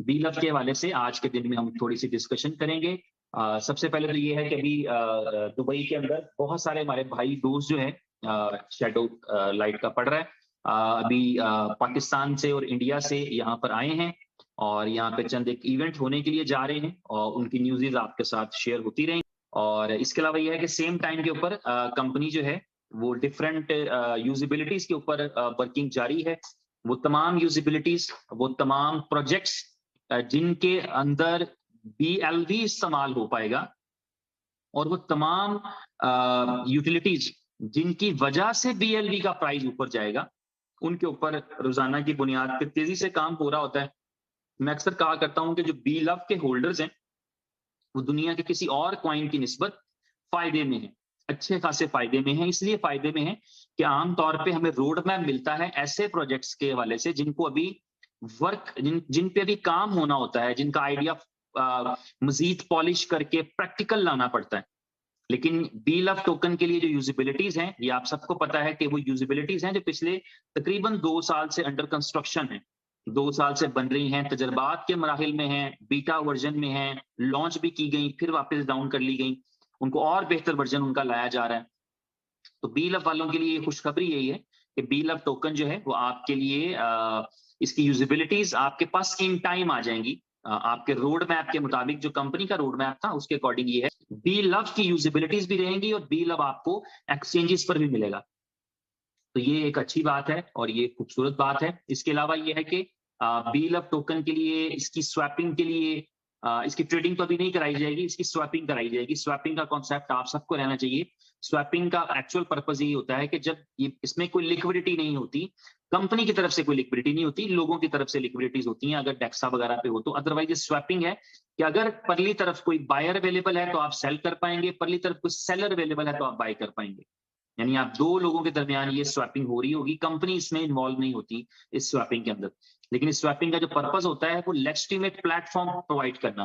B love के हवाले से आज के दिन में हम थोड़ी सी डिस्कशन करेंगे। सबसे पहले तो ये है कि अभी दुबई के अंदर बहुत सारे हमारे भाई दोस्त जो है शैडो लाइट का पढ़ रहा है। अभी पाकिस्तान से और इंडिया से यहाँ पर आए हैं और यहाँ पे चंद एक इवेंट होने के लिए जा रहे हैं और उनकी न्यूज़ेज़ आपके साथ शेयर होती रहेंगी। और इसके अलावा ये है कि सेम टाइम के ऊपर कंपनी जो है वो डिफरेंट यूजिबिलिटीज के ऊपर वर्किंग जारी है। वो तमाम यूजिबिलिटीज, वो तमाम प्रोजेक्ट्स जिनके अंदर बीएलवी इस्तेमाल हो पाएगा और वो तमाम यूटिलिटीज जिनकी वजह से बीएलवी का प्राइस ऊपर जाएगा, उनके ऊपर रोजाना की बुनियाद पे तेजी से काम हो रहा होता है। मैं अक्सर कहा करता हूं कि जो बी लव के होल्डर्स हैं वो दुनिया के किसी और कॉइन की निस्बत फायदे में है, अच्छे खासे फायदे में है। इसलिए फायदे में है कि आमतौर पे हमें रोड मैप मिलता है ऐसे प्रोजेक्ट्स के हवाले से जिनको अभी जिन पे अभी काम होना होता है, जिनका आइडिया मजीद पॉलिश करके प्रैक्टिकल लाना पड़ता है। लेकिन बी लव टोकन के लिए जो यूजिबिलिटीज हैं, ये आप सबको पता है कि वो यूजिबिलिटीज हैं जो पिछले तकरीबन 2 साल से अंडर कंस्ट्रक्शन है। 2 साल से बन रही हैं, तजर्बात के मराहिल में हैं, बीटा वर्जन में हैं, लॉन्च भी की गई, फिर वापस डाउन कर ली गई। उनको और बेहतर वर्जन उनका लाया जा रहा है। तो बी लव वालों के लिए खुशखबरी यही है कि बी लव टोकन जो है वो आपके लिए इसकी यूजिबिलिटीज आपके पास इन टाइम आ जाएंगी। आपके रोड मैप के मुताबिक, जो कंपनी का रोड मैप था उसके अकॉर्डिंग ये है, बी लव की यूजिबिलिटीज भी रहेंगी और बी लव आपको एक्सचेंजेस पर भी मिलेगा। तो ये एक अच्छी बात है और ये खूबसूरत बात है। इसके अलावा ये है कि बी लव टोकन के लिए, इसकी स्वैपिंग के लिए, इसकी ट्रेडिंग तो अभी नहीं कराई जाएगी, इसकी स्वैपिंग कराई जाएगी। स्वैपिंग का कॉन्सेप्ट आप सबको रहना चाहिए। स्वैपिंग का एक्चुअल पर्पज ये होता है कि जब इसमें कोई लिक्विडिटी नहीं होती, कंपनी की तरफ से कोई लिक्विडिटी नहीं होती, लोगों की तरफ से लिक्विडिटीज होती हैं अगर डेक्सा वगैरह पे हो तो। अदरवाइज ये स्वैपिंग है कि अगर परली तरफ कोई बायर अवेलेबल है तो आप सेल कर पाएंगे, परली तरफ कोई सेलर अवेलेबल है तो आप बाय कर पाएंगे। यानी आप 2 लोगों के दरमियान ये स्वैपिंग हो रही होगी, कंपनी इसमें इन्वॉल्व नहीं होती इस स्वैपिंग के अंदर। लेकिन इस स्वैपिंग का जो पर्पस होता है वो लेजिटिमेट प्लेटफॉर्म प्रोवाइड करना,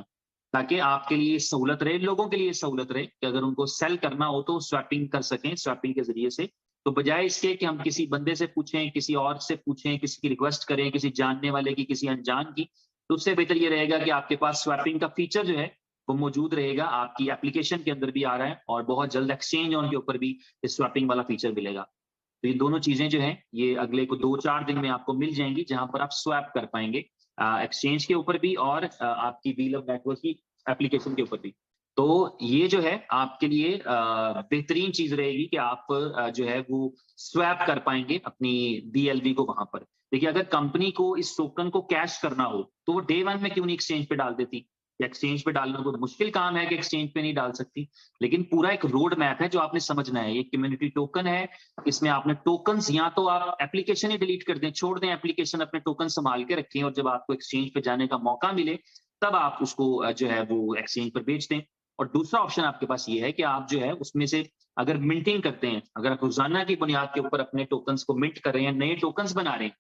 ताकि आपके लिए सहूलत रहे, लोगों के लिए सहूलत रहे कि अगर उनको सेल करना हो तो स्वैपिंग कर सकें स्वैपिंग के जरिए से। तो बजाय इसके कि हम किसी बंदे से पूछें, किसी और से पूछें, किसी की रिक्वेस्ट करें, किसी जानने वाले की, किसी अनजान की, तो उससे बेहतर ये रहेगा कि आपके पास स्वैपिंग का फीचर जो है वो मौजूद रहेगा। आपकी एप्लीकेशन के अंदर भी आ रहा है और बहुत जल्द एक्सचेंज ऑन के ऊपर भी इस स्वैपिंग वाला फीचर मिलेगा। तो ये दोनों चीजें जो हैं ये अगले को 2-4 दिन में आपको मिल जाएंगी, जहां पर आप स्वैप कर पाएंगे एक्सचेंज के ऊपर भी और आपकी बी लव नेटवर्क की एप्लीकेशन के ऊपर भी। तो ये जो है आपके लिए बेहतरीन चीज रहेगी कि आप जो है वो स्वैप कर पाएंगे अपनी बीएलवी को वहां पर। देखिए, अगर कंपनी को इस टोकन को कैश करना हो तो वो डे 1 में क्यों नहीं एक्सचेंज पे डाल देती? एक्सचेंज पे डालना तो मुश्किल काम है कि एक्सचेंज पे नहीं डाल सकती, लेकिन पूरा एक रोड मैप है जो आपने समझना है। ये कम्युनिटी टोकन है, इसमें आपने टोकन्स, या तो आप एप्लीकेशन ही डिलीट कर दें, छोड़ दें एप्लीकेशन, अपने टोकन संभाल के रखें और जब आपको एक्सचेंज पे जाने का मौका मिले तब आप उसको जो है वो एक्सचेंज पर बेच दें। और दूसरा ऑप्शन आपके पास ये है कि आप जो है उसमें से अगर मिंटिंग करते हैं, अगर आप रोजाना की बुनियाद के ऊपर अपने टोकन्स को मिंट कर रहे हैं, नए टोकन्स बना रहे हैं,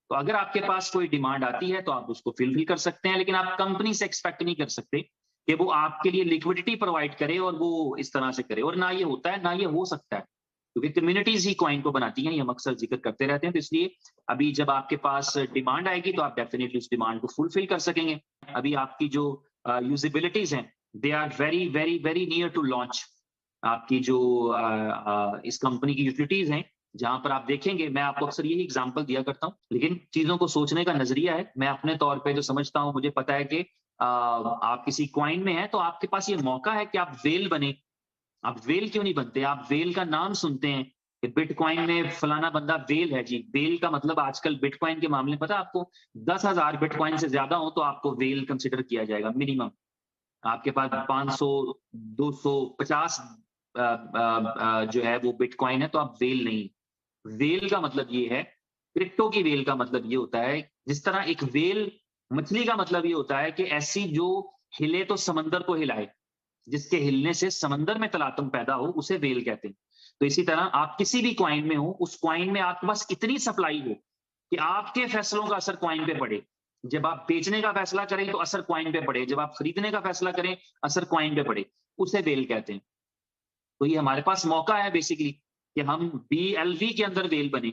तो अगर आपके पास कोई डिमांड आती है तो आप उसको फिल कर सकते हैं। लेकिन आप कंपनी से एक्सपेक्ट नहीं कर सकते कि वो आपके लिए लिक्विडिटी प्रोवाइड करे और वो इस तरह से करे। और ना ये होता है, ना ये हो सकता है, क्योंकि कम्युनिटीज ही कॉइन को बनाती हैं, ये हम अक्सर जिक्र करते रहते हैं। तो इसलिए अभी जब आपके पास डिमांड आएगी तो आप डेफिनेटली उस डिमांड को फुलफिल कर सकेंगे। अभी आपकी जो यूजिबिलिटीज हैं, they are very very very near to launch. आपकी जो इस कंपनी की यूटिलिटीज हैं, जहां पर आप देखेंगे, मैं आपको अक्सर यही एग्जांपल दिया करता हूं, लेकिन चीजों को सोचने का नजरिया है। मैं अपने तौर पे जो समझता हूं, मुझे पता है कि आप किसी क्वाइन में हैं तो आपके पास ये मौका है कि आप वेल बने। आप वेल क्यों नहीं बनते? आप वेल का नाम सुनते हैं कि बिटकॉइन में फलाना बंदा वेल है जी। वेल का मतलब आजकल बिटकॉइन के मामले में पता है आपको, 10,000 बिटकॉइन से ज्यादा हो तो आपको वेल कंसिडर किया जाएगा मिनिमम। आपके पास 500, 250 जो है वो बिटकॉइन है तो आप वेल नहीं। वेल का मतलब ये है, क्रिप्टो की वेल का मतलब ये होता है, जिस तरह एक वेल मछली का मतलब ये होता है कि ऐसी जो हिले तो समंदर को हिलाए, जिसके हिलने से समंदर में तलातुम पैदा हो, उसे वेल कहते हैं। तो इसी तरह आप किसी भी क्वाइन में हो, उस क्वाइन में आपके पास इतनी सप्लाई हो कि आपके फैसलों का असर क्वाइन पे पड़े। जब आप बेचने का फैसला करें तो असर क्वाइन पे पड़े, जब आप खरीदने का फैसला करें असर क्वाइन पे पड़े, उसे वेल कहते हैं। तो ये हमारे पास मौका है बेसिकली कि हम बीएलवी के अंदर वेल बने।